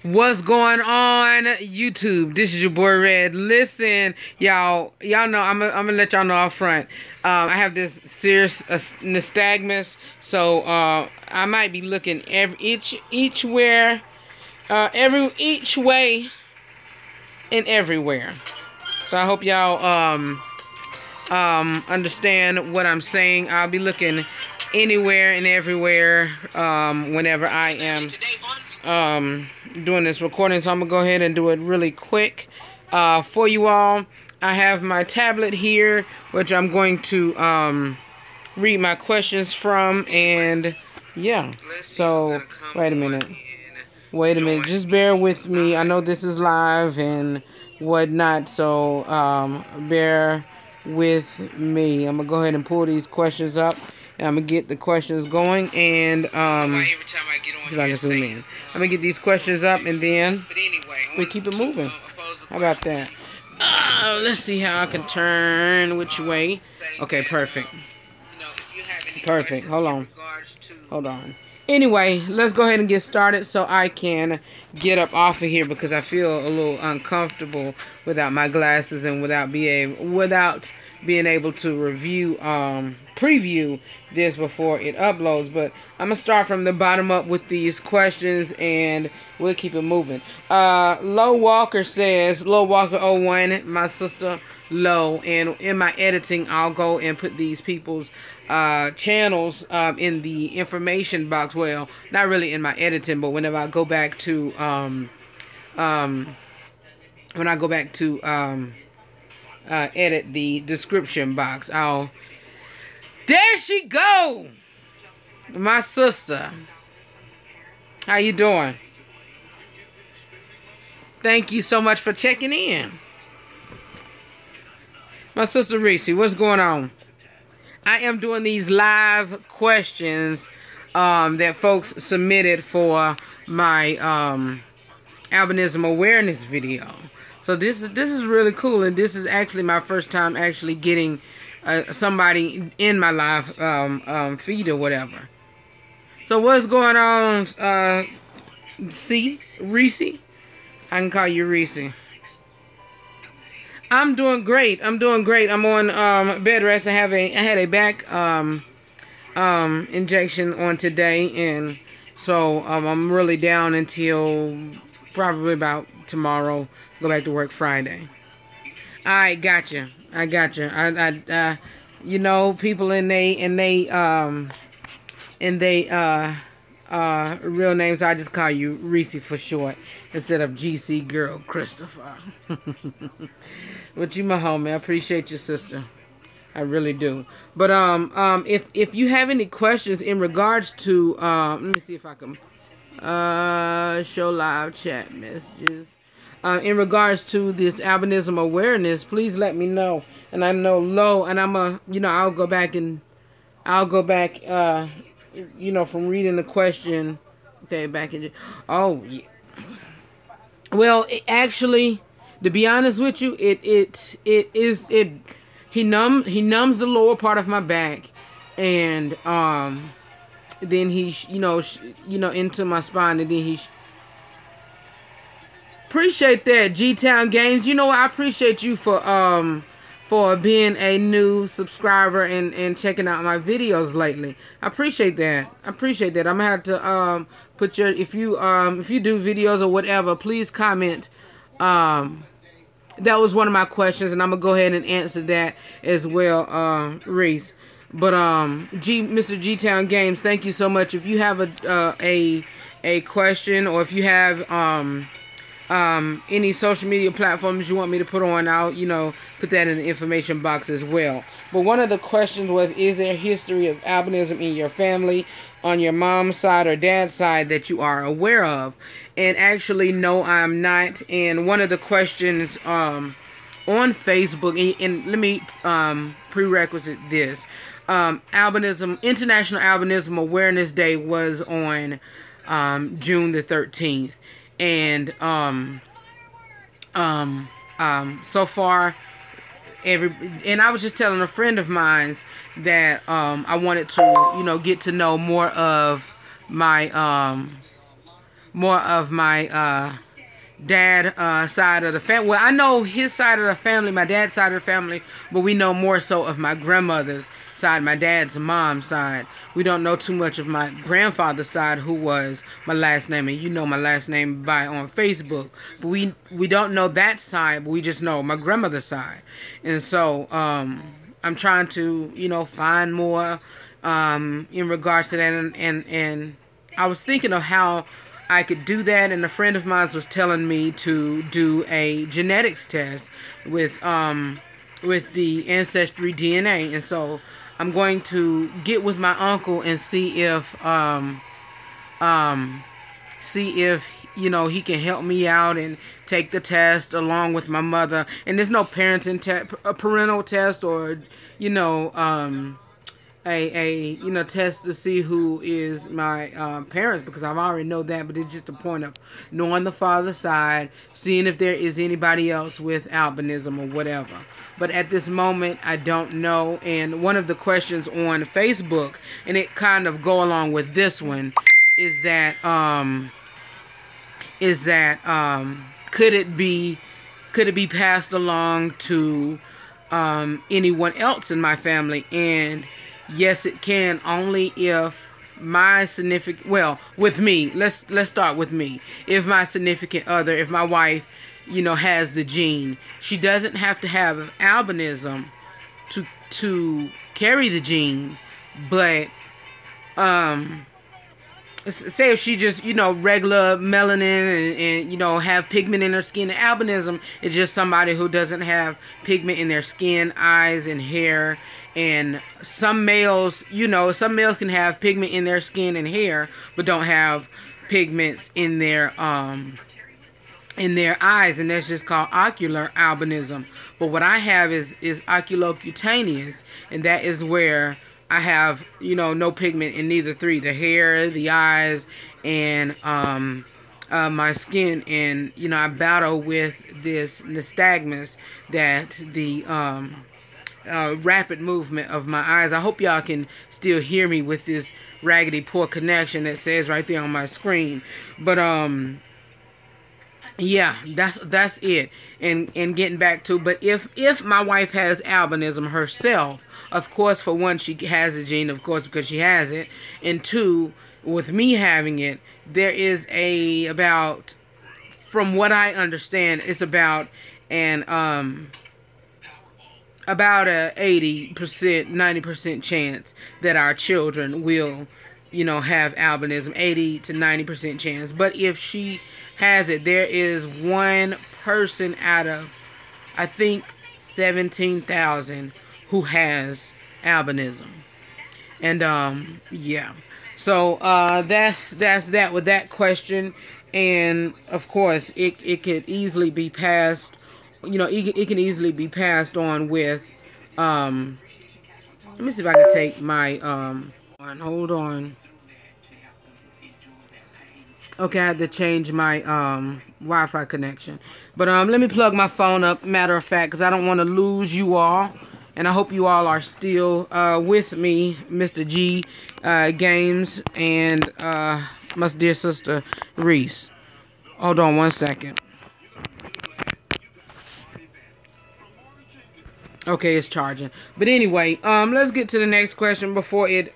What's going on, YouTube? This is your boy Red. Listen, y'all know I'm gonna let y'all know up front. I have this serious nystagmus, so I might be looking each way and everywhere. So I hope y'all understand what I'm saying. I'll be looking anywhere and everywhere whenever I am doing this recording, so I'm gonna go ahead and do it really quick for you all. I have my tablet here, which I'm going to read my questions from, and yeah, so wait a minute, just bear with me. I know this is live and whatnot, so bear with me. I'm gonna go ahead and pull these questions up, and I'm gonna get the questions going, and every time I get on here, I'm gonna get these questions up, and then we keep it moving. How about that? Let's see how I can turn which way. Okay, perfect. Perfect. Hold on. Anyway, let's go ahead and get started so I can get up off of here, because I feel a little uncomfortable without my glasses and without being able to preview this before it uploads. But I'm gonna start from the bottom up with these questions, and we'll keep it moving. Low Walker says, Low Walker 01, my sister Low, and in my editing I'll go and put these people's channels in the information box. Well, not really in my editing, but whenever I go back to edit the description box, there she go, my sister. How you doing? Thank you so much for checking in, my sister Reese. What's going on? I am doing these live questions that folks submitted for my albinism awareness video. So this is really cool, and this is actually my first time actually getting somebody in my live feed or whatever. So what's going on, Reese? I can call you Reese. I'm doing great. I'm on bed rest. I had a back injection on today, and so I'm really down until probably about tomorrow. Go back to work Friday. I gotcha. I you know, people in they real names, I just call you Reese for short instead of GC Girl Christopher. But you my homie. I appreciate your sister. I really do. But if you have any questions in regards to let me see if I can show live chat messages. In regards to this albinism awareness, please let me know. And I know Low, and I'll go back, you know, from reading the question. Okay, back in. Oh, yeah. Well, actually, to be honest with you, he numbs the lower part of my back, and then he into my spine, and then he. Appreciate that, G-Town Games. You know what? I appreciate you for being a new subscriber and checking out my videos lately. I appreciate that. I'm gonna have to put your if you do videos or whatever, please comment. That was one of my questions, and I'm gonna go ahead and answer that as well, Reese. But Mr. G-Town Games, thank you so much. If you have a question, or if you have any social media platforms you want me to put on, I'll put that in the information box as well. But one of the questions was, is there a history of albinism in your family, on your mom's side or dad's side, that you are aware of? And actually, no, I'm not. And one of the questions on Facebook, and let me prerequisite this, International Albinism Awareness Day was on June the 13th. And so far, and I was just telling a friend of mine that I wanted to get to know more of my more of my dad side of the family. Well, I know his side of the family, my dad's side of the family, but we know more so of my grandmother's side, my dad's mom's side. We don't know too much of my grandfather's side, who was my last name, and you know my last name by on Facebook. But we don't know that side, but we just know my grandmother's side. And so I'm trying to, you know, find more in regards to that, and I was thinking of how I could do that, and a friend of mine was telling me to do a genetics test with the ancestry DNA, and so I'm going to get with my uncle and see if you know, he can help me out and take the test along with my mother. And there's no parental test, or you know, you know, test to see who is my parents, because I already know that. But it's just a point of knowing the father's side, seeing if there is anybody else with albinism or whatever. But at this moment, I don't know. And one of the questions on Facebook, and it kind of go along with this one, is that could it be passed along to anyone else in my family? And yes, it can, only if my significant, well, with me, let's start with me. If my significant other, if my wife, you know, has the gene, she doesn't have to have albinism to carry the gene. But say if she just, you know, regular melanin and you know, have pigment in her skin. Albinism is just somebody who doesn't have pigment in their skin, eyes, and hair. And some males, you know, some males can have pigment in their skin and hair, but don't have pigments in their eyes, and that's just called ocular albinism. But what I have is oculocutaneous, and that is where I have, you know, no pigment in neither three, the hair, the eyes, and my skin. And you know, I battle with this nystagmus, that the rapid movement of my eyes. I hope y'all can still hear me with this raggedy poor connection that says right there on my screen. But yeah, that's it. And getting back to, but if my wife has albinism herself, of course, for one, she has the gene, of course, because she has it, and two, with me having it, there is about, from what I understand, it's about a 80%, 90% chance that our children will, you know, have albinism. 80 to 90% chance. But if she has it, there is one person out of, I think, 17,000 who has albinism. And yeah, so that's that with that question. And of course, it could easily be passed, you know, it can easily be passed on with let me see if I can take my hold on. Okay, I had to change my Wi-Fi connection. But let me plug my phone up, matter of fact, because I don't want to lose you all. And I hope you all are still with me, Mr. G Games, and my dear sister Reese. Hold on one second. Okay, it's charging. But anyway, let's get to the next question before it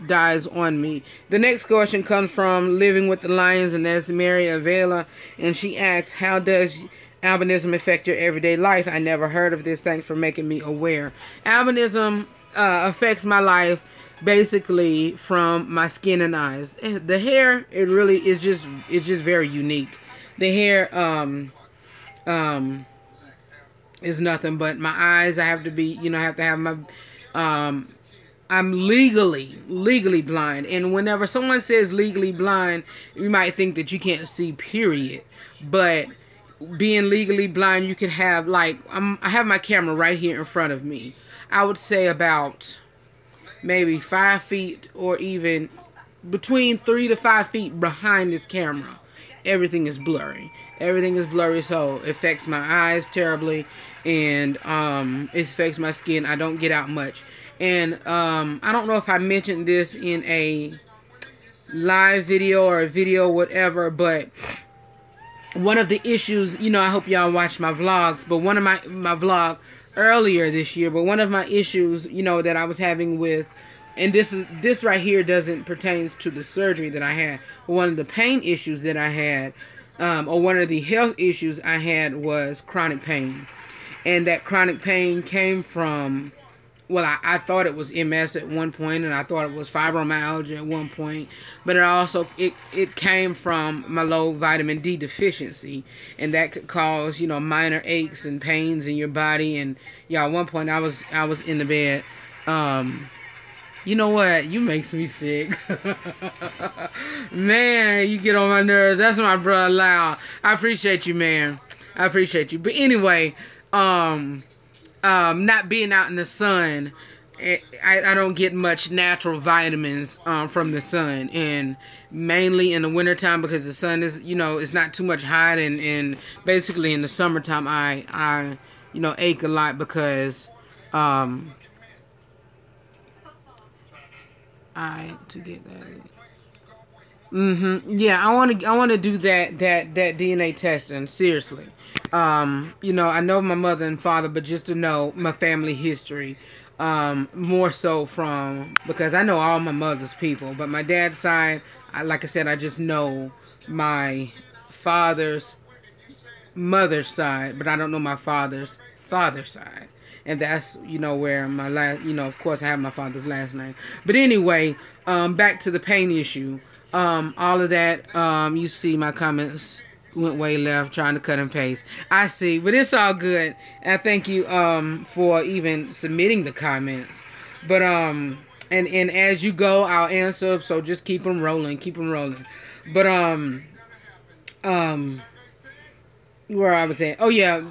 dies on me. The next question comes from Living with the Lions, and that's Mary Avila, and she asks, how does albinism affect your everyday life? I never heard of this. Thanks for making me aware. Albinism affects my life basically from my skin and eyes. The hair, it really is just, it's just very unique. The hair is nothing, but my eyes, I have to be, you know, I have to have my I'm legally blind. And whenever someone says legally blind, you might think that you can't see, period. But being legally blind, you can have, like, I have my camera right here in front of me. I would say about maybe 5 feet, or even between 3 to 5 feet behind this camera. Everything is blurry. Everything is blurry, so it affects my eyes terribly, and it affects my skin. I don't get out much. And I don't know if I mentioned this in a live video or a video, whatever. But one of the issues, you know, I hope y'all watch my vlogs, but one of my vlog earlier this year, but one of my issues, you know, that I was having with, and this right here doesn't pertain to the surgery that I had, but one of the pain issues that I had, or one of the health issues I had, was chronic pain. And that chronic pain came from, well, I thought it was MS at one point, and I thought it was fibromyalgia at one point, but it came from my low vitamin D deficiency, and that could cause, you know, minor aches and pains in your body. And yeah, at one point I was in the bed. You know what? You makes me sick. Man, you get on my nerves. That's my brother Loud. I appreciate you, man. I appreciate you. But anyway, not being out in the sun, I don't get much natural vitamins from the sun, and mainly in the wintertime, because the sun is, you know, it's not too much hot, and basically in the summertime I you know, ache a lot because yeah, I want to do that DNA testing, seriously. You know, I know my mother and father, but just to know my family history, more so from, because I know all my mother's people, but my dad's side, like I said, I just know my father's mother's side, but I don't know my father's side. And that's, you know, where my last, you know, of course I have my father's last name. But anyway, back to the pain issue. All of that, you see my comments went way left trying to cut and paste. I see, but it's all good. And I thank you for even submitting the comments. But and as you go, I'll answer, so just keep them rolling, But where I was at, oh yeah,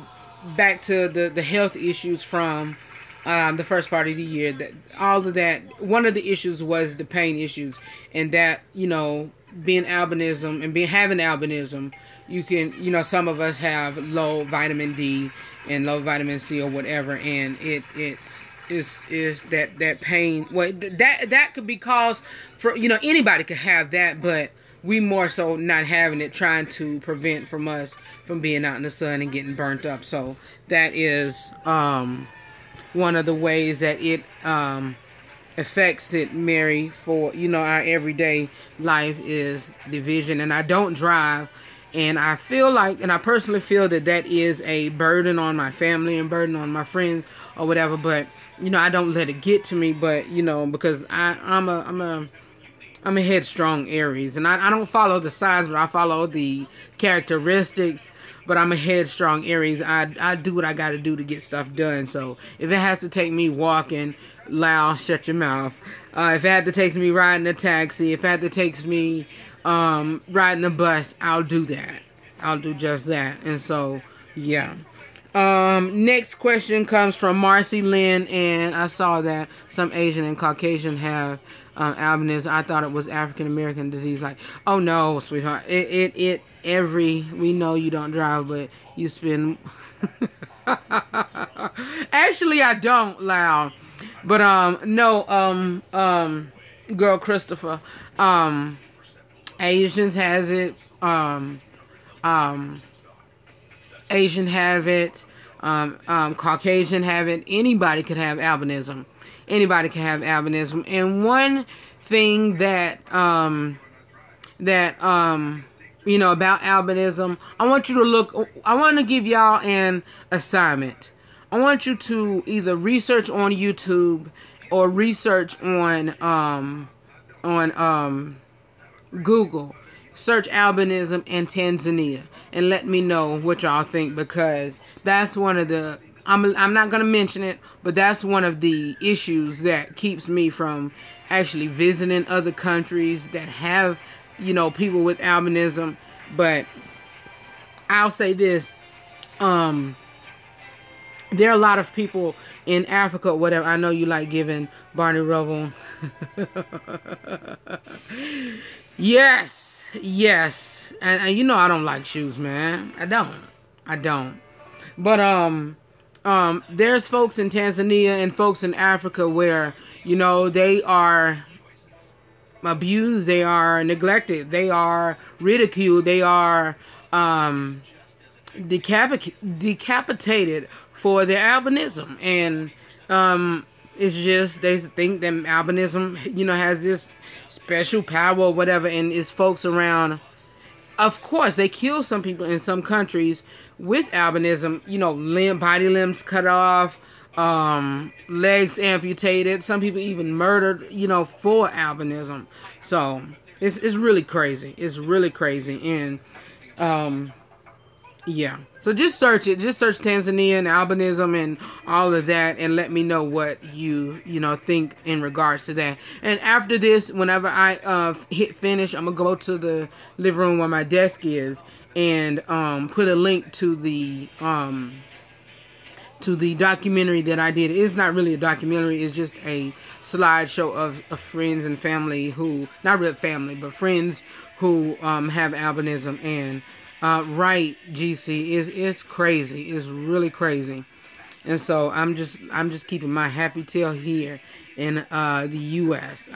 back to the health issues from the first part of the year. That all of that, one of the issues was the pain issues, and that, you know, being albinism and having albinism, you can, you know, some of us have low vitamin D and low vitamin C or whatever, and it's that pain. Well, that could be caused for, you know, anybody could have that, but we more so not having it, trying to prevent from us from being out in the sun and getting burnt up. So that is one of the ways that it affects it, Mary, for, you know, our everyday life, is the vision. And I don't drive, and I feel like, and I personally feel that that is a burden on my family and burden on my friends or whatever, but, you know, I don't let it get to me. But, you know, because I'm a headstrong Aries, and I don't follow the signs, but I follow the characteristics. But I'm a headstrong Aries. I do what I got to do to get stuff done. So if it has to take me walking, Loud, shut your mouth. If it had to take me riding a taxi, if it had to take me riding the bus, I'll do that. I'll do just that. And so, yeah. Next question comes from Marcy Lynn, and I saw that some Asian and Caucasian have albinism. I thought it was African American disease. Like, oh no, sweetheart, we know you don't drive, but you spend actually I don't, Loud, but no, girl Christopher, Asians has it, Asian have it, Caucasian have it. Anybody could have albinism. Anybody can have albinism. And one thing that you know, about albinism, I want you to look. I want to give y'all an assignment. I want you to either research on YouTube or research on Google. Search albinism in Tanzania and let me know what y'all think, because that's one of the, I'm not going to mention it, but that's one of the issues that keeps me from actually visiting other countries that have, you know, people with albinism. But I'll say this, there are a lot of people in Africa, whatever. I know you like giving Barney Rubble. Yes, and you know I don't like shoes, man. I don't. But there's folks in Tanzania and folks in Africa where, you know, they are abused, they are neglected, they are ridiculed, they are decapitated for their albinism. And it's just they think that albinism, has this special power or whatever, and it's folks around. Of course, they kill some people in some countries with albinism. Body limbs cut off, legs amputated. Some people even murdered, for albinism. So it's really crazy. It's really crazy, and yeah. So just search it. Just search Tanzania and albinism and all of that, and let me know what you think in regards to that. And after this, whenever I hit finish, I'm gonna go to the living room where my desk is and put a link to the documentary that I did. It's not really a documentary. It's just a slideshow of friends and family who, not real family, but friends who have albinism. And right, GC, it's crazy. It's really crazy. And so I'm just keeping my happy tail here in the U.S.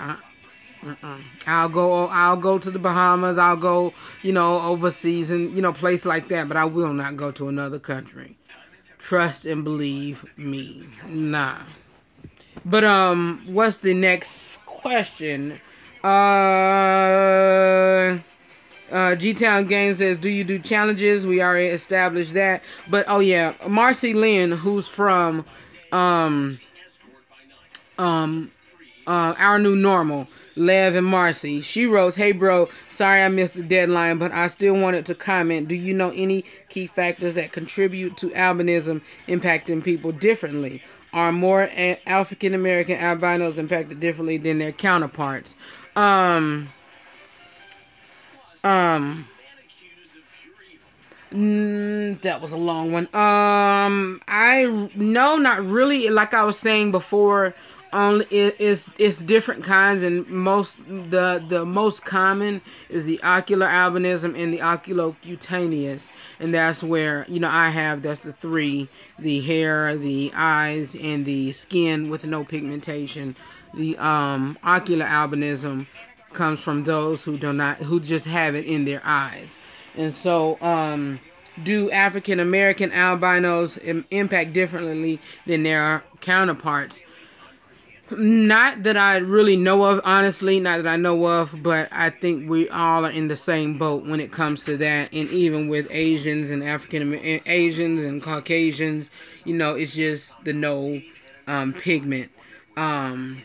I'll go to the Bahamas. I'll go, overseas and place like that. But I will not go to another country. Trust and believe me. Nah. But what's the next question? G-Town Game says, do you do challenges? We already established that. But oh yeah, Marcy Lynn, who's from Our New Normal, Lev and Marcy, she wrote, hey bro, sorry I missed the deadline, but I still wanted to comment. Do you know any key factors that contribute to albinism impacting people differently? Are more African American albinos impacted differently than their counterparts? That was a long one. No, not really. Like I was saying before, it's different kinds, and the most common is the ocular albinism and the oculocutaneous, and that's where that's the three: the hair, the eyes, and the skin with no pigmentation. The ocular albinism comes from those who just have it in their eyes. And so do African American albinos impact differently than their counterparts? Not that I really know of, honestly, not that I know of, but I think we all are in the same boat when it comes to that. And even with Asians and Asians and Caucasians, it's just the no pigment. My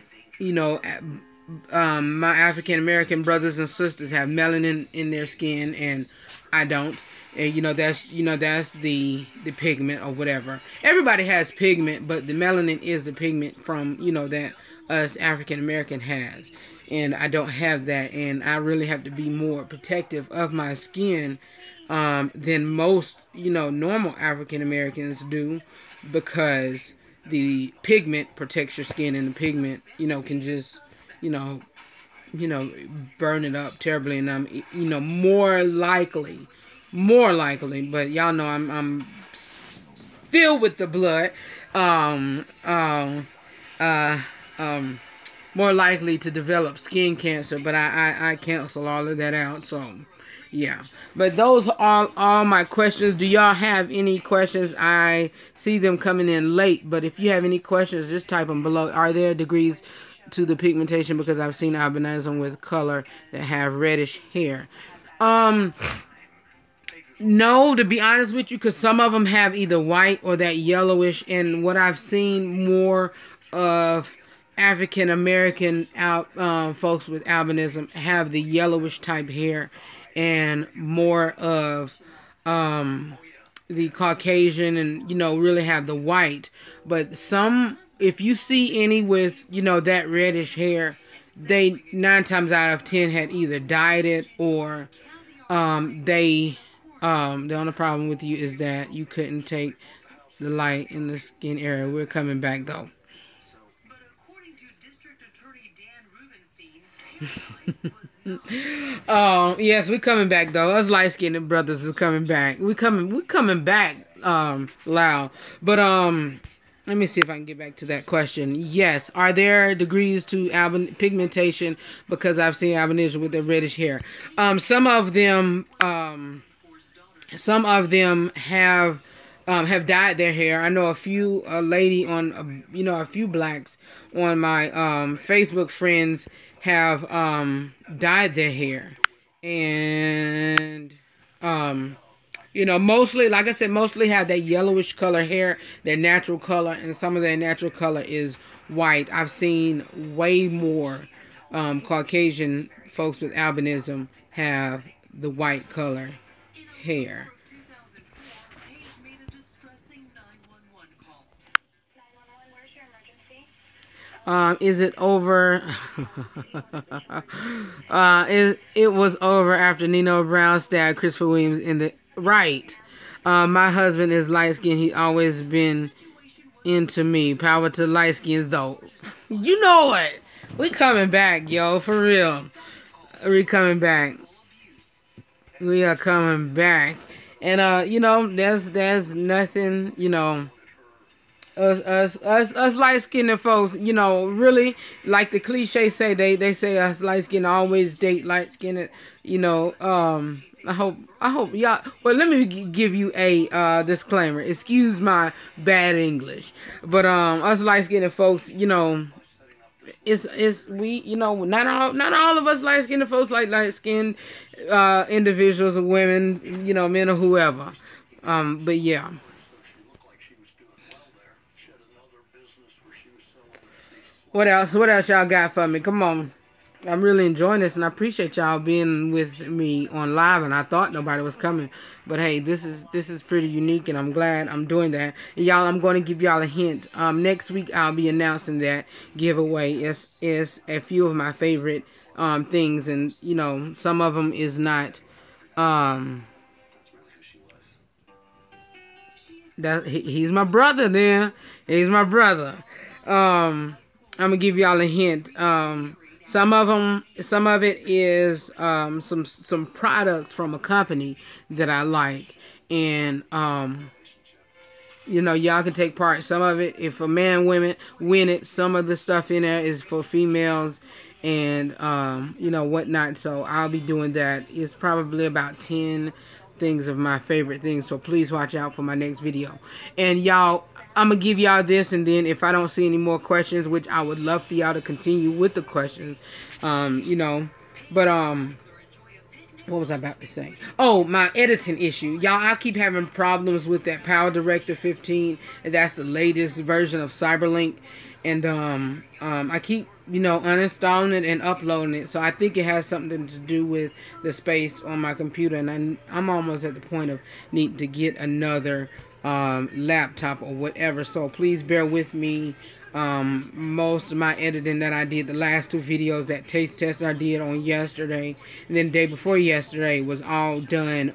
African American brothers and sisters have melanin in their skin, and I don't. And that's the pigment or whatever. Everybody has pigment, but the melanin is the pigment from that us African American has, and I don't have that, and I really have to be more protective of my skin than most normal African Americans do, because the pigment protects your skin, and the pigment can just burn it up terribly, and I'm more likely, but y'all know I'm filled with the blood, more likely to develop skin cancer, but I cancel all of that out. So yeah, but those are all my questions. Do y'all have any questions? I see them coming in late, but if you have any questions, just type them below. Are there degrees to the pigmentation? Because I've seen albinism with color that have reddish hair. No, to be honest with you, because some of them have either white or that yellowish, and what I've seen more of African American folks with albinism have the yellowish type hair, and more of the Caucasian and really have the white. But some, if you see any with that reddish hair, they 9 times out of 10 had either dyed it or the only problem with you is that you couldn't take the light in the skin area. We're coming back though. Yes, we're coming back though. Us light-skinned brothers is coming back. We coming back loud. But let me see if I can get back to that question. Yes. Are there degrees to pigmentation? Because I've seen albinism with the reddish hair. Some of them have dyed their hair. I know a few lady on a few blacks on my Facebook friends have dyed their hair, and mostly, like I said, mostly have that yellowish color hair, their natural color, and some of their natural color is white. I've seen way more Caucasian folks with albinism have the white color hair. Is it over? It was over after Nino Brown stabbed Christopher Williams in the right. My husband is light skinned. He always been into me. Power to light skins though. You know what? We coming back, yo, for real. We coming back. We are coming back. And there's nothing, us light-skinned folks, really, like the cliche say, they say us light-skinned always date light-skinned, I hope y'all, well, let me give you a disclaimer. Excuse my bad English, but us light-skinned folks, it's we, not all of us light-skinned folks like light-skinned individuals or women, men or whoever, but yeah. What else y'all got for me? Come on. I'm really enjoying this, and I appreciate y'all being with me on live, and I thought nobody was coming. But hey, this is pretty unique, and I'm glad I'm doing that. And y'all, I'm going to give y'all a hint. Next week, I'll be announcing that giveaway. Is a few of my favorite things, and, some of them is not... he's my brother there. He's my brother. I'm gonna give y'all a hint. Some of it is some products from a company that I like, and y'all can take part. Some of it, if a man win it, some of the stuff in there is for females, and whatnot. So I'll be doing that. It's probably about 10 things of my favorite things. So please watch out for my next video. And y'all, I'm going to give y'all this, and then if I don't see any more questions, which I would love for y'all to continue with the questions, but, what was I about to say? Oh, my editing issue. Y'all, I keep having problems with that Power Director 15, and that's the latest version of Cyberlink, and, I keep, uninstalling it and uploading it, so I think it has something to do with the space on my computer, and I'm almost at the point of needing to get another laptop or whatever, so please bear with me. Most of my editing that I did, the last 2 videos, that taste test I did on yesterday, and then the day before yesterday, was all done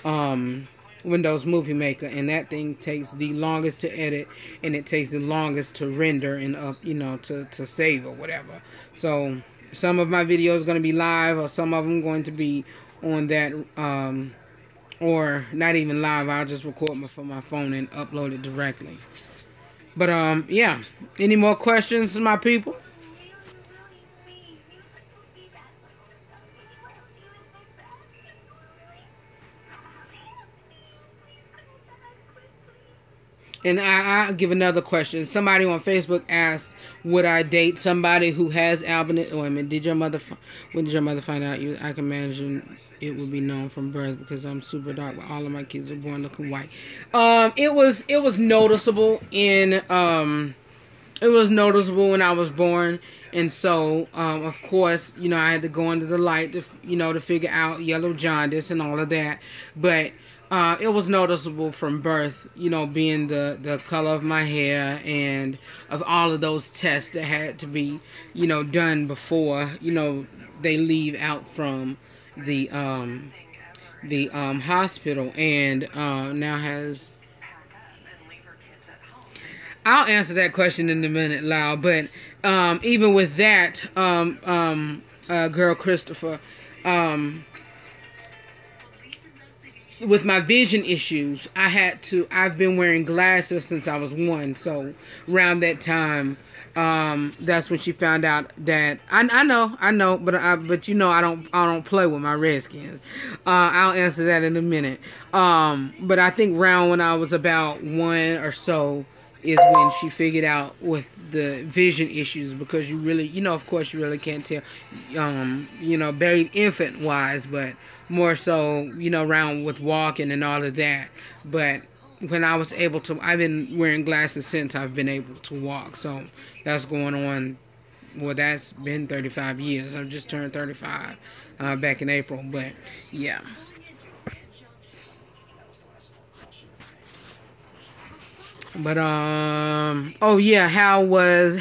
on Windows Movie Maker, and that thing takes the longest to edit, and it takes the longest to render and to save or whatever. So some of my videos are going to be live, or some of them going to be on that or not even live. I'll just record from my phone and upload it directly. But yeah, any more questions, my people? And I'll give another question. Somebody on Facebook asked, would I date somebody who has albinism? Oh, I mean, when did your mother find out? I can imagine it would be known from birth, because I'm super dark, but all of my kids are born looking white. It was noticeable when I was born, and so of course, I had to go into the light to to figure out yellow jaundice and all of that, but it was noticeable from birth, being the color of my hair and of all of those tests that had to be, done before, they leave out from the hospital. And now has... I'll answer that question in a minute, Lau. But even with that, girl Christopher, with my vision issues, I've been wearing glasses since I was 1. So around that time, that's when she found out that I know, but you know, I don't play with my Redskins. I'll answer that in a minute. But I think around when I was about 1 or so is when she figured out with the vision issues, because you really, you know, of course you really can't tell, you know, baby infant wise, but more so, you know, around with walking and all of that. But when I was able to, I've been wearing glasses since I've been able to walk. So that's going on, well, that's been 35 years. I've just turned 35 back in April, but yeah. But oh yeah, how has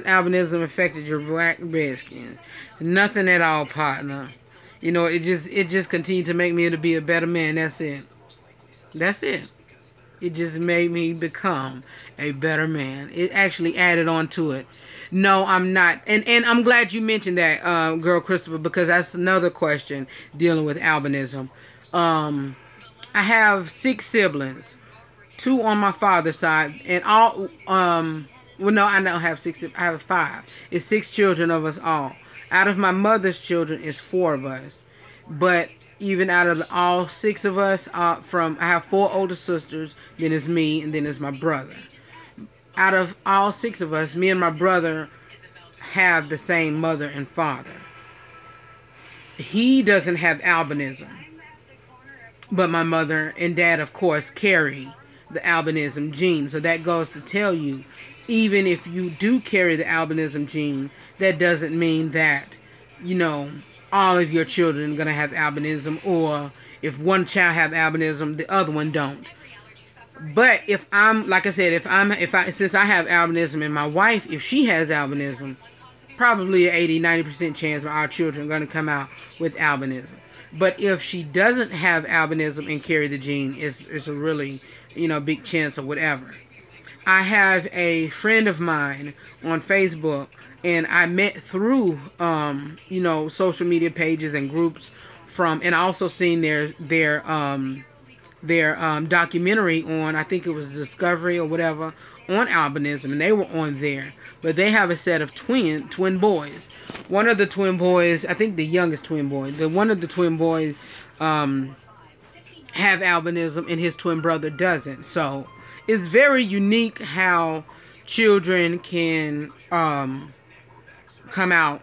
albinism affected your black Redskins? Nothing at all, partner. You know, it just continued to make me to be a better man. That's it. That's it. It just made me become a better man. It actually added on to it. No, I'm not. And I'm glad you mentioned that, girl Christopher, because that's another question dealing with albinism. I have 6 siblings. 2 on my father's side, and all, well, no, I don't have 6, I have 5. It's 6 children of us all. Out of my mother's children, it's 4 of us. But even out of all 6 of us, I have 4 older sisters, then it's me, and then it's my brother. Out of all 6 of us, me and my brother have the same mother and father. He doesn't have albinism, but my mother and dad, of course, carry the albinism gene. So that goes to tell you, even if you do carry the albinism gene, that doesn't mean that, you know, all of your children are going to have albinism, or if one child have albinism, the other one don't. But if I'm, like I said, since I have albinism and my wife, if she has albinism, probably an 80-90% chance of our children are going to come out with albinism. But if she doesn't have albinism and carry the gene, it's a really, you know, big chance or whatever. I have a friend of mine on Facebook, and I met through, you know, social media pages and groups and I also seen their documentary on, I think it was Discovery or whatever, on albinism, and they were on there. But they have a set of twin boys. One of the twin boys, I think the youngest twin boy, one of the twin boys have albinism, and his twin brother doesn't. So it's very unique how children can come out,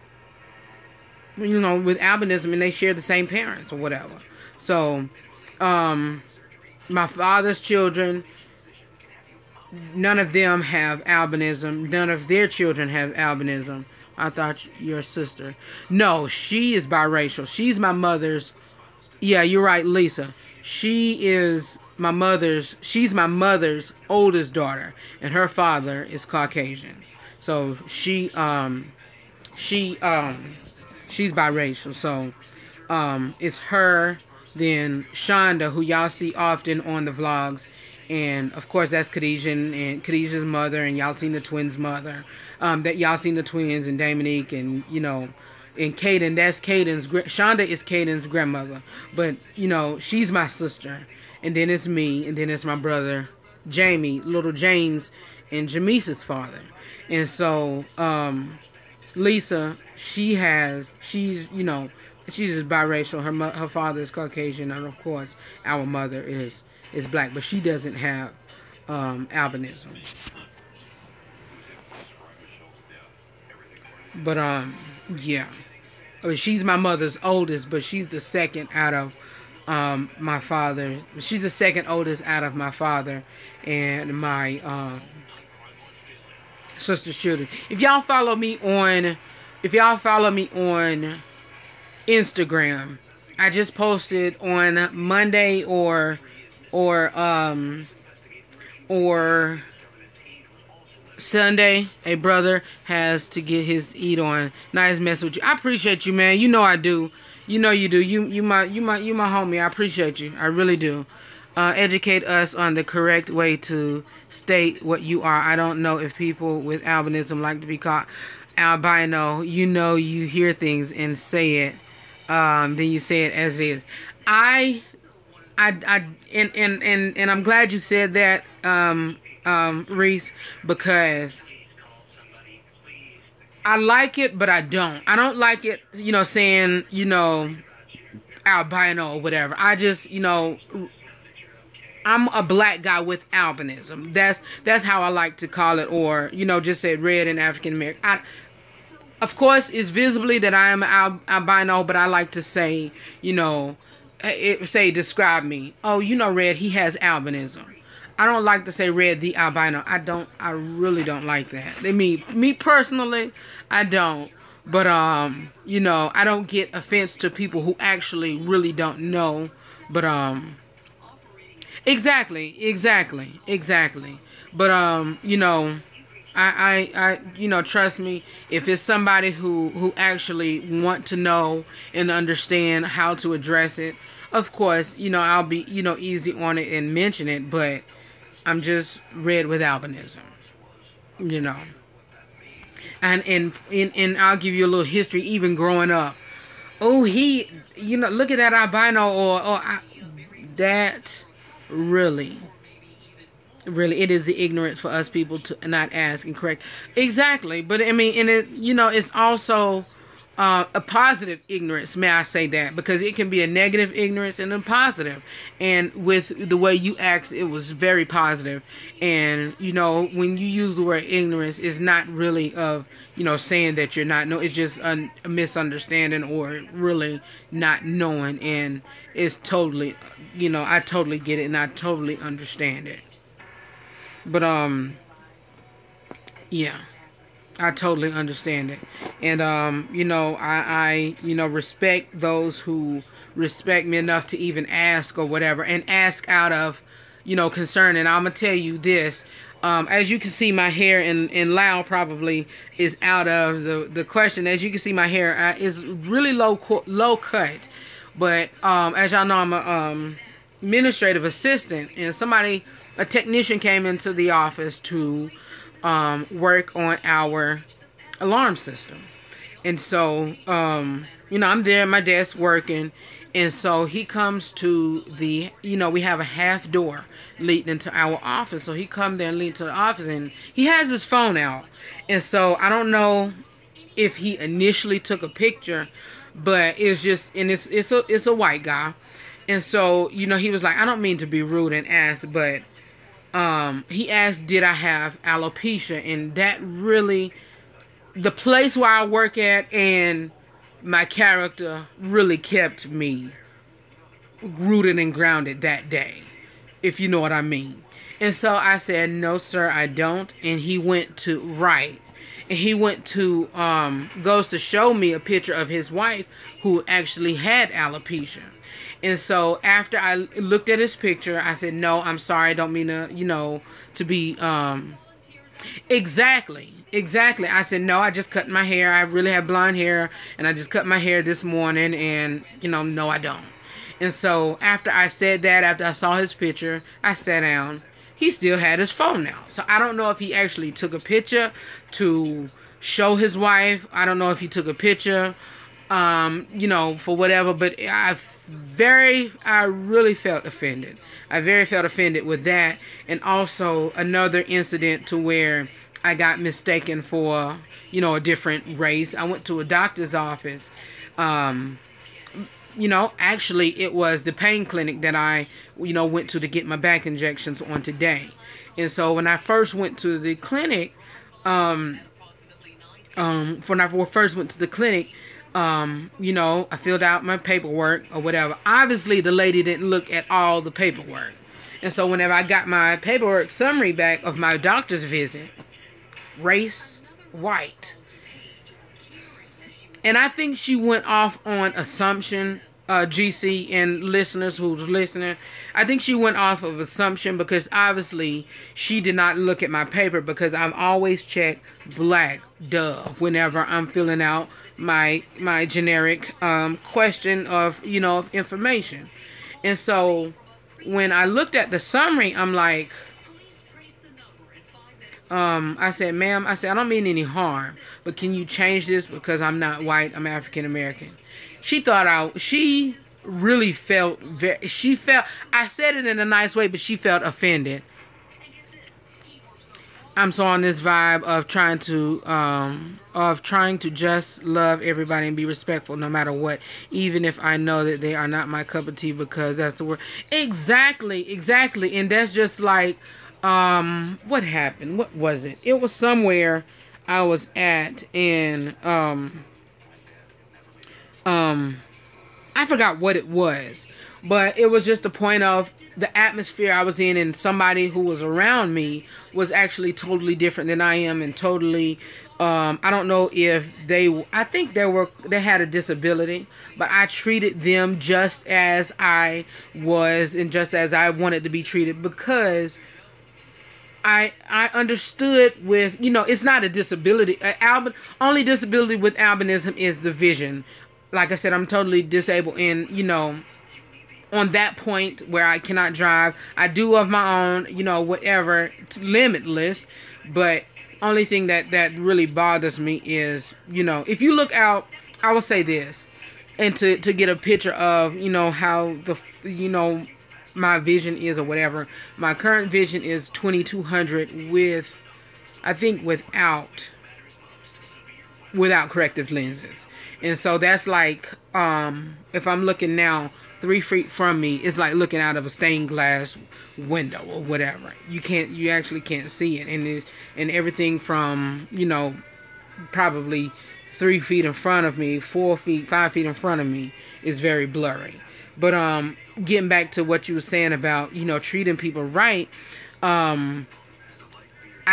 you know, with albinism, and they share the same parents or whatever. So my father's children, none of them have albinism. None of their children have albinism. I thought your sister. No, she is biracial. She's my mother's. Yeah, you're right, Lisa. She's my mother's oldest daughter, and her father is Caucasian. So she's biracial. So it's her, then Shonda, who y'all see often on the vlogs, and of course that's Khadijah and Khadijah's mother, and y'all seen the twins' mother. That y'all seen the twins and Dominique, and you know, and Caden. That's Shonda is Caden's grandmother, but you know, she's my sister. And then it's me, and then it's my brother Jamie, little James, and Jamisa's father. And so Lisa, she's you know, she's biracial. Her father is Caucasian, and of course our mother is black, but she doesn't have albinism. But yeah, I mean, she's my mother's oldest, but she's the second out of my father. She's the second oldest out of my father and my sister's children. If y'all follow me on Instagram, I just posted on Monday or Sunday, a brother has to get his eat on. Nice mess with you. I appreciate you, man. You know I do. You know you do. You my homie. I appreciate you. I really do. Educate us on the correct way to state what you are. I don't know if people with albinism like to be called albino. You know, you hear things and say it, then you say it as it is. and I'm glad you said that, Reese, because I like it, but I don't. I don't like it, saying, albino or whatever. I just, I'm a black guy with albinism. That's how I like to call it, or, just say red and African American. Of course, it's visibly that I am albino, but I like to say, describe me. Oh, Red, he has albinism. I don't like to say Red the albino. I really don't like that. Me personally, I don't. But, I don't get offense to people who actually really don't know. But, exactly. But, I trust me, if it's somebody who actually want to know and understand how to address it, of course, I'll be, easy on it and mention it, but I'm just red with albinism, And I'll give you a little history, even growing up. Oh, look at that albino, that really, it is the ignorance for us people to not ask and correct. Exactly. But I mean, and it's also a positive ignorance, may I say that, because it can be a negative ignorance and a positive. And with the way you asked, it was very positive. And, when you use the word ignorance, it's not really of, saying that you're not, no, it's just a misunderstanding or really not knowing. And it's totally, I totally get it and I totally understand it. But, yeah. I totally understand it. And, I respect those who respect me enough to even ask or whatever, and ask out of, concern. And I'm going to tell you this, as you can see, my hair, and Lau probably is out of the question. As you can see, my hair is really low cut. But, as y'all know, I'm a administrative assistant, and a technician came into the office to work on our alarm system. And so, I'm there at my desk working. And so he comes to the, we have a half door leading into our office. So he come there and lead to the office, and he has his phone out. And so I don't know if he initially took a picture, but it's just, and it's a white guy. And so, he was like, I don't mean to be rude and ask, but he asked, did I have alopecia? And that really, the place where I work at and my character really kept me rooted and grounded that day, if you know what I mean. And so I said, no, sir, I don't. And he went to write. And he went to, goes to show me a picture of his wife who actually had alopecia. And so after I looked at his picture, I said, no, I'm sorry. I don't mean to, to be, exactly. I said, no, I just cut my hair. I really have blonde hair, and I just cut my hair this morning, and, no, I don't. And so after I said that, after I saw his picture, I sat down. He still had his phone now. So I don't know if he actually took a picture to show his wife. I don't know if he took a picture, for whatever, but I really felt offended. I very felt offended with that. And also another incident to where I got mistaken for, a different race. I went to a doctor's office. Actually it was the pain clinic that I, went to get my back injections on today. And so when I first went to the clinic, I filled out my paperwork or whatever. Obviously, the lady didn't look at all the paperwork. And so whenever I got my paperwork summary back of my doctor's visit, race, white. And I think she went off on assumption, GC and listeners who's listening. I think she went off of assumption because obviously she did not look at my paper, because I've always checked black, whenever I'm filling out my generic question of of information. And so when I looked at the summary, I'm like, I said, ma'am, I don't mean any harm, but can you change this because I'm not white, I'm African American. She thought really felt I said it in a nice way, but she felt offended. I'm so on this vibe of trying to just love everybody and be respectful no matter what, even if I know that they are not my cup of tea, because that's the word. Exactly. And that's just like, what happened? What was it? It was somewhere I was at, and I forgot what it was, but it was just a point of the atmosphere I was in, and somebody who was around me was actually totally different than I am, and totally, I don't know if I think they had a disability, but I treated them just as I was and just as I wanted to be treated, because I understood with, it's not a disability. Only disability with albinism is the vision. Like I said, I'm totally disabled, and, on that point where I cannot drive, I do of my own, whatever, it's limitless. But only thing that really bothers me is, if you look out, I will say this, and to get a picture of, how my vision is or whatever. My current vision is 2200 with, I think, without corrective lenses. And so that's like, if I'm looking now 3 feet from me, it's like looking out of a stained glass window or whatever. You actually can't see it. And everything from, probably 3 feet in front of me, 4 feet, 5 feet in front of me is very blurry. But getting back to what you were saying about, treating people right, I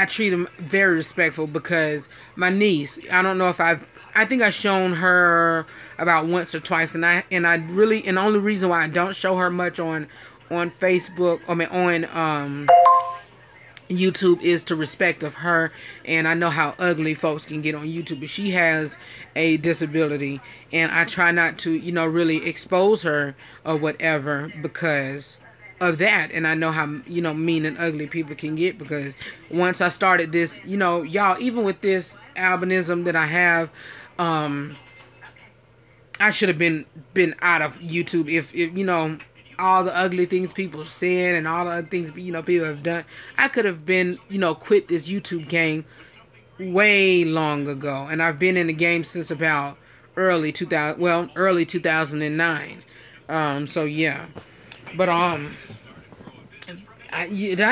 treat them very respectful, because my niece, I don't know if I think I've shown her about once or twice, and the only reason why I don't show her much on Facebook, on YouTube, is to respect of her. And I know how ugly folks can get on YouTube, but she has a disability, and I try not to, really expose her or whatever because of that. And I know how, mean and ugly people can get, because once I started this, y'all, even with this albinism that I have, I should have been out of YouTube if all the ugly things people said and all the other things people have done. I could have been quit this YouTube game way long ago, and I've been in the game since about early 2009. So yeah, but I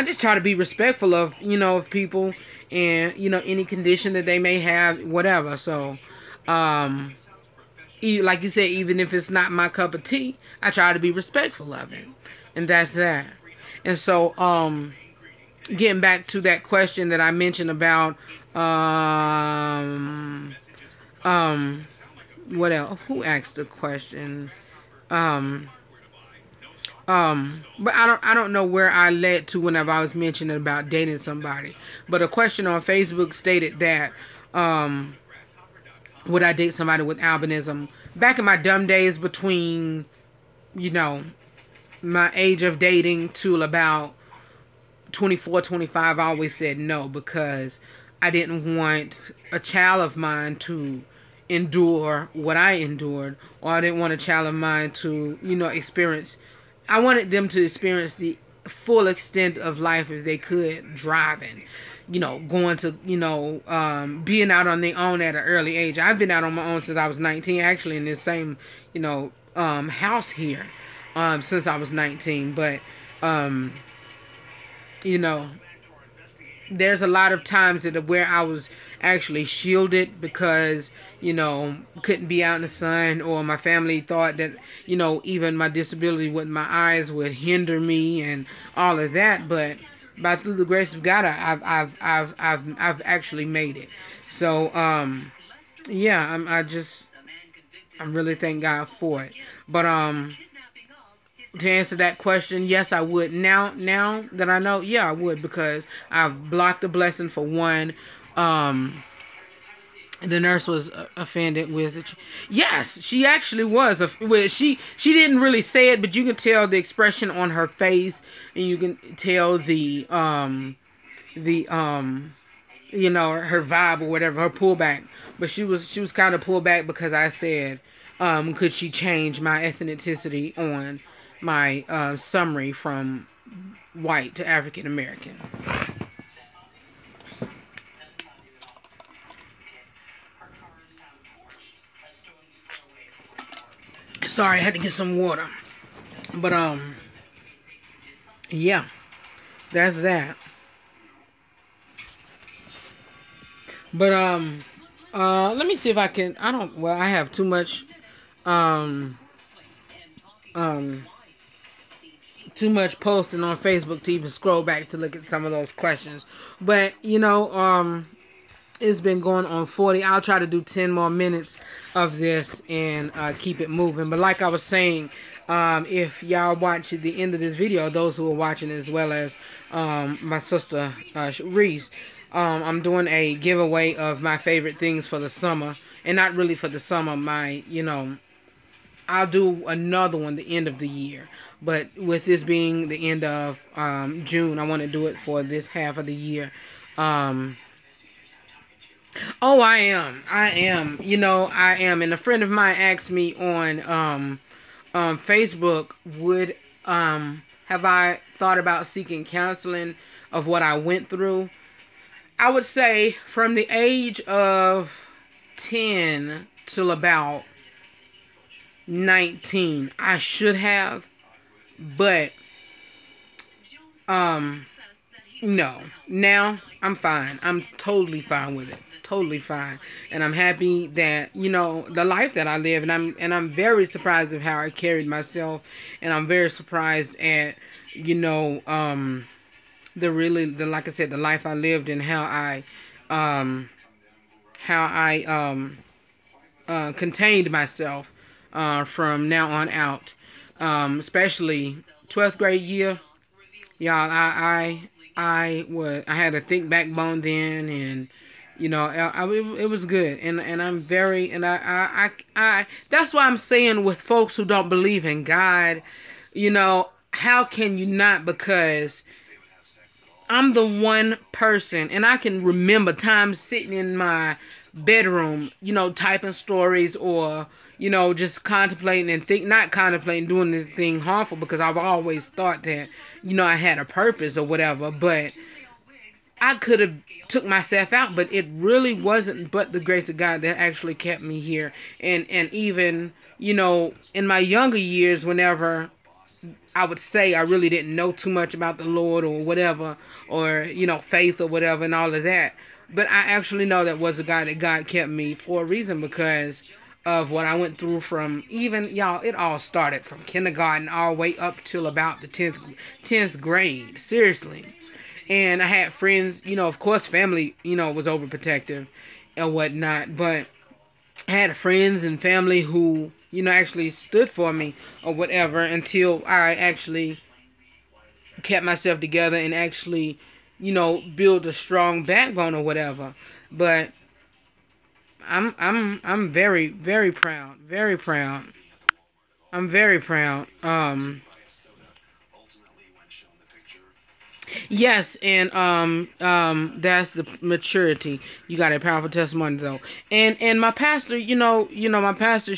just try to be respectful of of people, and any condition that they may have, whatever. So like you said, even if it's not my cup of tea, I try to be respectful of it, and that's that. And so getting back to that question that I mentioned about what else? Who asked the question? But I don't know where I led to whenever I was mentioning about dating somebody. But a question on Facebook stated that would I date somebody with albinism? Back in my dumb days, between my age of dating to about 24, 25, I always said no, because I didn't want a child of mine to endure what I endured, or I didn't want a child of mine to experience. I wanted them to experience the full extent of life as they could, driving, going to, being out on their own at an early age. I've been out on my own since I was 19, actually, in this same, house here, since I was 19. But, there's a lot of times where I was actually shielded because, couldn't be out in the sun, or my family thought that, even my disability with my eyes would hinder me and all of that. But through the grace of God, I've actually made it. So, yeah, I really thank God for it. But, to answer that question, yes, I would. Now that I know, yeah, I would, because I've blocked the blessing for one. The nurse was offended with it. Yes, she actually was. She didn't really say it, but you can tell the expression on her face, and you can tell the her vibe or whatever, her pullback. But she was kind of pulled back because I said, could she change my ethnicity on my summary from white to African American. Sorry, I had to get some water. But yeah, that's that. But let me see if I can. I have too much too much posting on Facebook to even scroll back to look at some of those questions. But it's been going on 40. I'll try to do 10 more minutes of this and keep it moving. But like I was saying, if y'all watch the end of this video, those who are watching, as well as my sister Reese, I'm doing a giveaway of my favorite things for the summer. And not really for the summer, I'll do another one the end of the year. But with this being the end of June, I want to do it for this half of the year. Oh, I am. I am. And a friend of mine asked me on Facebook, have I thought about seeking counseling of what I went through? I would say from the age of 10 till about 19, I should have, but no. Now I'm fine. I'm totally fine with it. Totally fine. And I'm happy that, the life that I live, and I'm very surprised of how I carried myself, and I'm very surprised at, like I said, the life I lived, and how I contained myself from now on out. Especially 12th grade year. Y'all, I had a thick backbone then, and it was good, and I'm very, and I that's why I'm saying, with folks who don't believe in God, how can you not? Because I'm the one person, and I can remember times sitting in my bedroom, typing stories, or just contemplating and not contemplating doing anything harmful, because I've always thought that I had a purpose or whatever, but I could have took myself out, but it really wasn't but the grace of God that actually kept me here. And even, in my younger years, whenever I would say I really didn't know too much about the Lord or whatever, or, faith or whatever and all of that, but I actually know that was a God that God kept me for a reason, because of what I went through from even, y'all, it all started from kindergarten all the way up till about the 10th grade. Seriously. And I had friends, of course, family, was overprotective and whatnot. But I had friends and family who, actually stood for me or whatever, until I actually kept myself together and actually, build a strong backbone or whatever. But I'm very, very proud. Very proud. I'm very proud. Yes, and that's the maturity. You got a powerful testimony though. And my pastor, my pastor,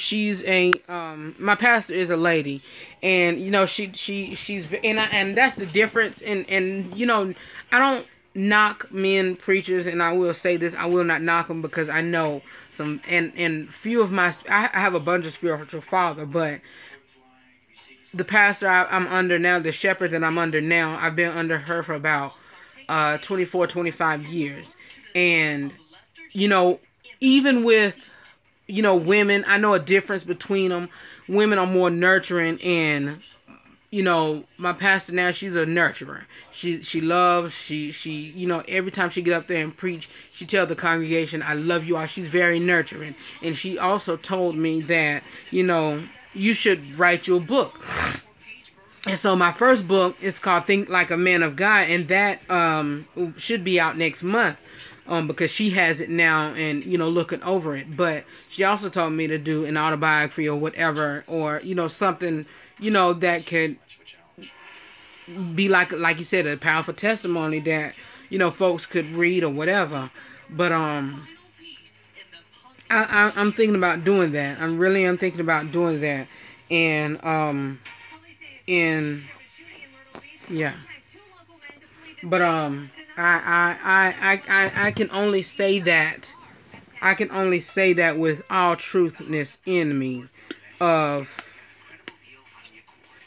my pastor is a lady, and she's and that's the difference. And I don't knock men preachers, and I will say this, I will not knock them, because I know some, and few of I have a bunch of spiritual father, but the pastor I'm under now, the shepherd that I'm under now, I've been under her for about 24, 25 years. And, even with, women, I know a difference between them. Women are more nurturing, and, my pastor now, she's a nurturer. She loves, every time she get up there and preach, she tells the congregation, I love you all. She's very nurturing. And she also told me that, you should write your book. And so my first book is called Think Like a Man of God, and that should be out next month, because she has it now and, looking over it. But she also told me to do an autobiography or whatever, or, something, that could be like you said, a powerful testimony that, folks could read or whatever. But I'm thinking about doing that. I'm thinking about doing that. And yeah. But I can only say that. I can only say that with all truthness in me. Of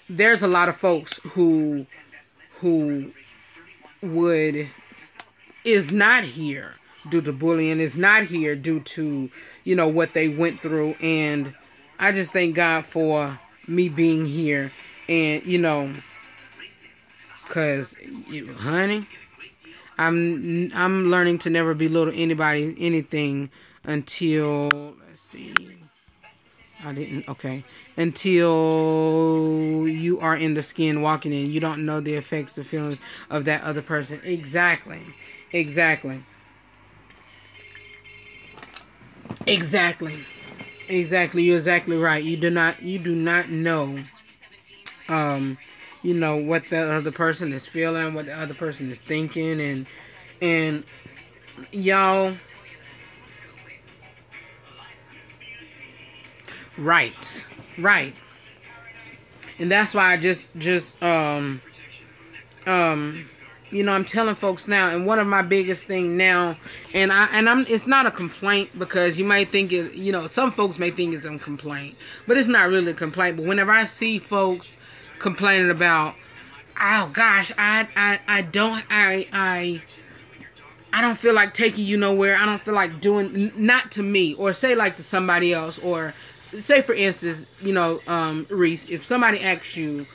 there's a lot of folks who would is not here due to bullying, is not here due to, you know, what they went through. And I just thank God for me being here. And, you know, because, honey, I'm learning to never belittle anybody, anything until, let's see, I didn't, okay, until you are in the skin walking in. You don't know the effects, the feelings of that other person. Exactly. Exactly. Exactly. Exactly. You're exactly right. You do not know, you know, what the other person is feeling, what the other person is thinking, and y'all, right. And that's why I just you know, I'm telling folks now, and one of my biggest thing now, and I'm it's not a complaint, because you might think it, you know, some folks may think it's a complaint, but it's not really a complaint. But whenever I see folks complaining about, oh gosh, I don't feel like taking you nowhere, I don't feel like doing, not to me, or say like to somebody else, or say for instance, you know, Reese, if somebody asks you,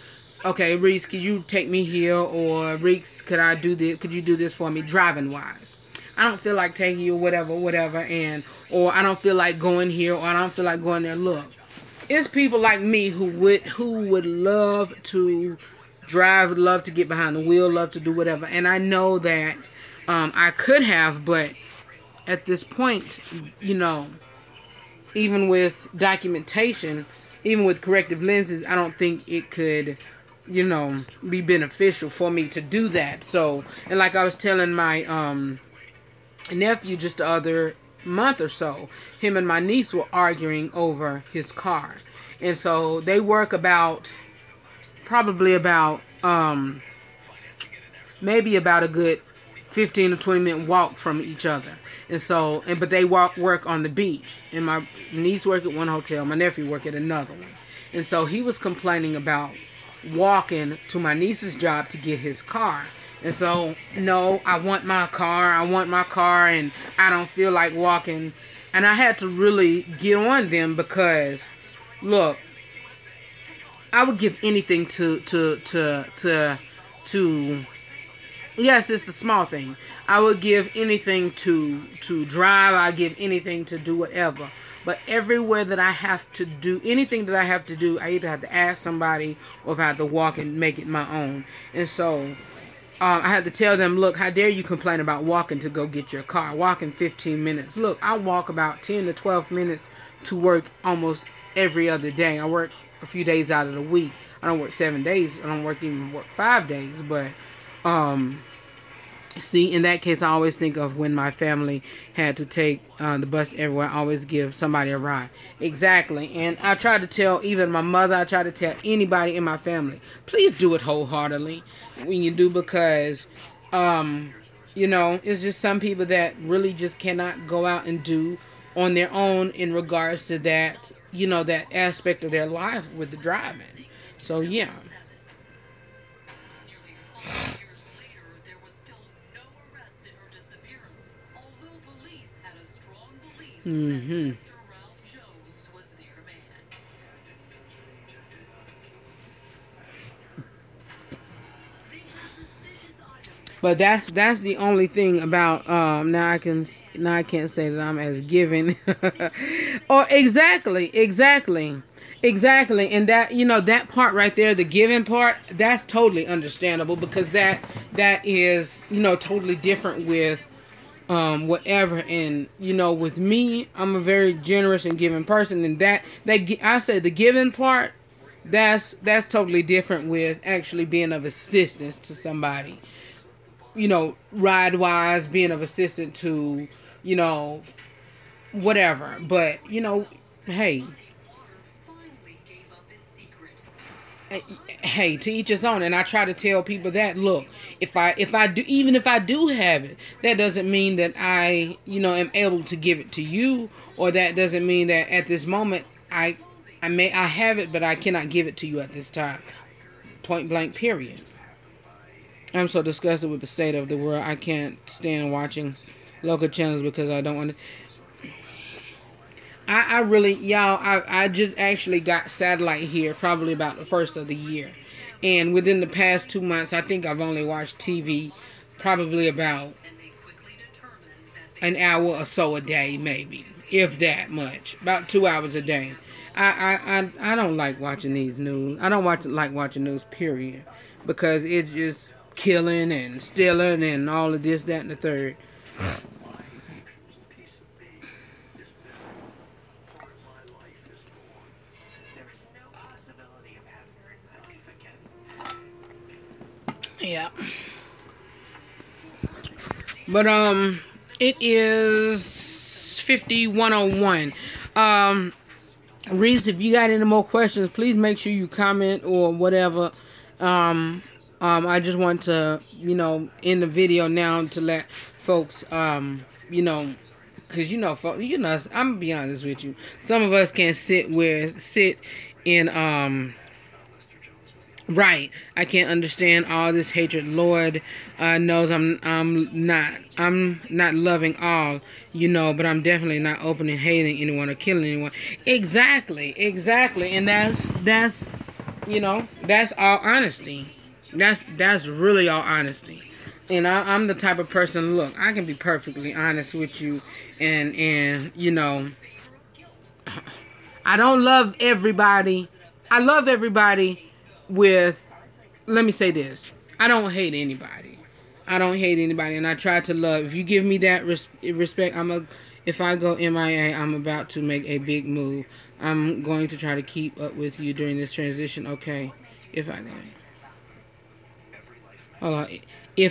okay, Reese, could you take me here? Or Reese, could I do this? Could you do this for me, driving wise? I don't feel like taking you, whatever, and or I don't feel like going here, or I don't feel like going there. Look, it's people like me who would love to drive, love to get behind the wheel, love to do whatever. And I know that I could have, but at this point, you know, even with documentation, even with corrective lenses, I don't think it could, you know, be beneficial for me to do that. So, and like I was telling my nephew just the other month or so, him and my niece were arguing over his car. And so they work about, probably about, maybe about a good 15 or 20 minute walk from each other. And so, but they work on the beach. And my niece work at one hotel, my nephew work at another one. And so he was complaining about walking to my niece's job to get his car. And so, no, I want my car, and I don't feel like walking. And I had to really get on them, because, look, I would give anything to yes, it's the small thing. I would give anything to drive. I'd give anything to do whatever. But everywhere that I have to do, anything that I have to do, I either have to ask somebody, or if I have to walk and make it my own. And so I had to tell them, look, how dare you complain about walking to go get your car? Walking 15 minutes. Look, I walk about 10 to 12 minutes to work almost every other day. I work a few days out of the week. I don't work 7 days. I don't work 5 days. But see, in that case, I always think of when my family had to take the bus everywhere. I always give somebody a ride. Exactly. And I try to tell even my mother, I try to tell anybody in my family, please do it wholeheartedly when you do, because, you know, it's just some people that really just cannot go out and do on their own in regards to that, you know, that aspect of their life with the driving. So, yeah. Mm-hmm. But that's the only thing about now I can't say that I'm as giving or exactly and that, you know, that part right there, the giving part, that's totally understandable, because that is, you know, totally different with whatever. And, you know, with me, I'm a very generous and giving person, and that I say the giving part, that's totally different with actually being of assistance to somebody, you know, ride wise, being of assistance to, you know, whatever. But you know, hey, hey, to each his own. And I try to tell people that, look, if I do, even if I do have it, that doesn't mean that I, you know, am able to give it to you, or that doesn't mean that at this moment I have it, but I cannot give it to you at this time. Point blank, period. I'm so disgusted with the state of the world. I can't stand watching local channels because I don't want to. I really, y'all, I just actually got satellite here probably about the first of the year. And within the past 2 months, I think I've only watched TV probably about an hour or so a day, maybe. If that much. About 2 hours a day. I don't like watching these news. I don't like watching news, period. Because it's just killing and stealing and all of this, that, and the third. Yeah. But it is 5101. Reese, if you got any more questions, please make sure you comment or whatever. I just want to, you know, end the video now to let folks, you know, because, you know, folks, you know, I'm gonna be honest with you. Some of us can't sit in, right. I can't understand all this hatred. Lord knows I'm not loving all, you know, but I'm definitely not openly hating anyone or killing anyone. Exactly. And that's you know, that's all honesty. That's really all honesty. And I'm the type of person, look, I can be perfectly honest with you, and you know, I don't love everybody. I love everybody with, let me say this, I don't hate anybody. And I try to love. If you give me that respect, if I go MIA, I'm about to make a big move. I'm going to try to keep up with you during this transition. Okay, if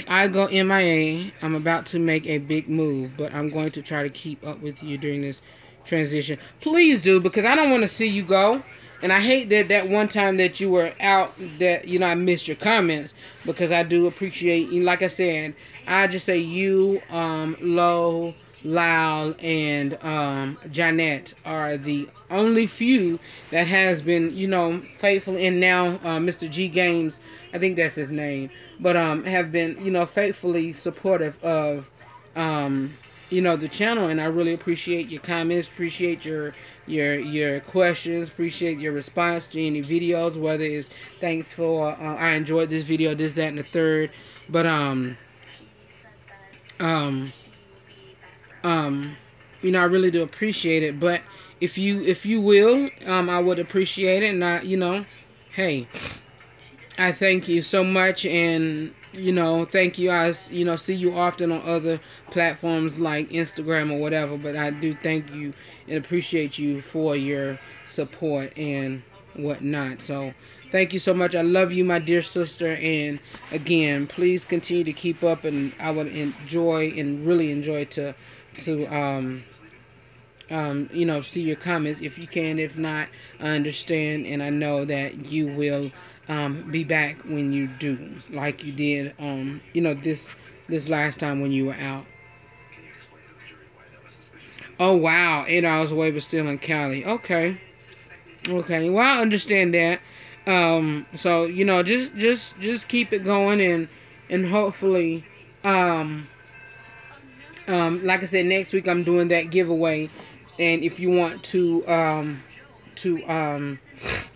I go MIA, I'm about to make a big move, but I'm going to try to keep up with you during this transition. Please do, because I don't want to see you go. And I hate that one time that you were out, that, you know, I missed your comments, because I do appreciate, like I said, I just say you, Lo, Lyle, and Janet are the only few that has been, you know, faithful. And now Mr. G Games, I think that's his name, but have been, you know, faithfully supportive of you know, the channel. And I really appreciate your comments, appreciate your questions, appreciate your response to any videos, whether it's thanks for I enjoyed this video, this, that, and the third. But you know, I really do appreciate it. But if you will, I would appreciate it. And I, you know, hey, I thank you so much. And you know, thank you. I, you know, see you often on other platforms like Instagram or whatever, but I do thank you and appreciate you for your support and whatnot. So thank you so much. I love you, my dear sister. And again, please continue to keep up, and I would enjoy and really enjoy to you know, see your comments if you can. If not, I understand, and I know that you will be back when you do, like you did, you know, this last time when you were out. Oh wow, 8 hours away, but still in Cali. Okay. Well, I understand that. So you know, just keep it going, and hopefully, like I said, next week I'm doing that giveaway, and if you want to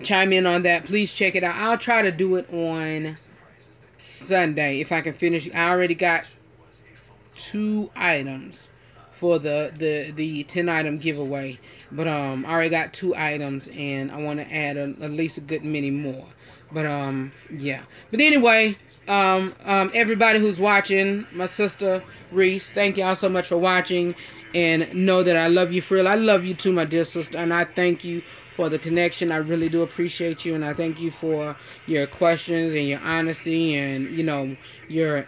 chime in on that, please check it out. I'll try to do it on Sunday if I can finish. I already got 2 items for the 10-item giveaway, but I already got 2 items, and I want to add at least a good many more. But yeah. But anyway, everybody who's watching, my sister Reese, thank y'all so much for watching, and know that I love you for real. I love you too, my dear sister, and I thank you for the connection. I really do appreciate you, and I thank you for your questions and your honesty, and you know, your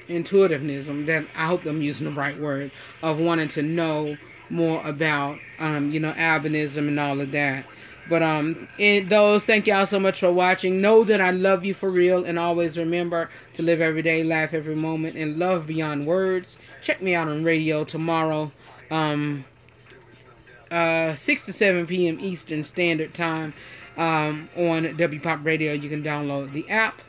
intuitiveness. That, I hope I'm using the right word, of wanting to know more about, you know, albinism and all of that. But thank y'all so much for watching. Know that I love you for real, and always remember to live every day, laugh every moment, and love beyond words. Check me out on radio tomorrow, 6 to 7 p.m. Eastern Standard Time, on WPOP Radio. You can download the app,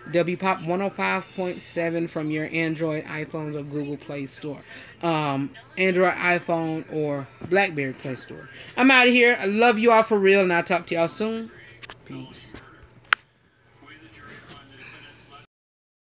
WPOP 105.7, from your Android, iPhones, or Google Play Store. Android, iPhone, or BlackBerry Play Store. I'm out of here. I love you all for real, and I'll talk to y'all soon. Peace.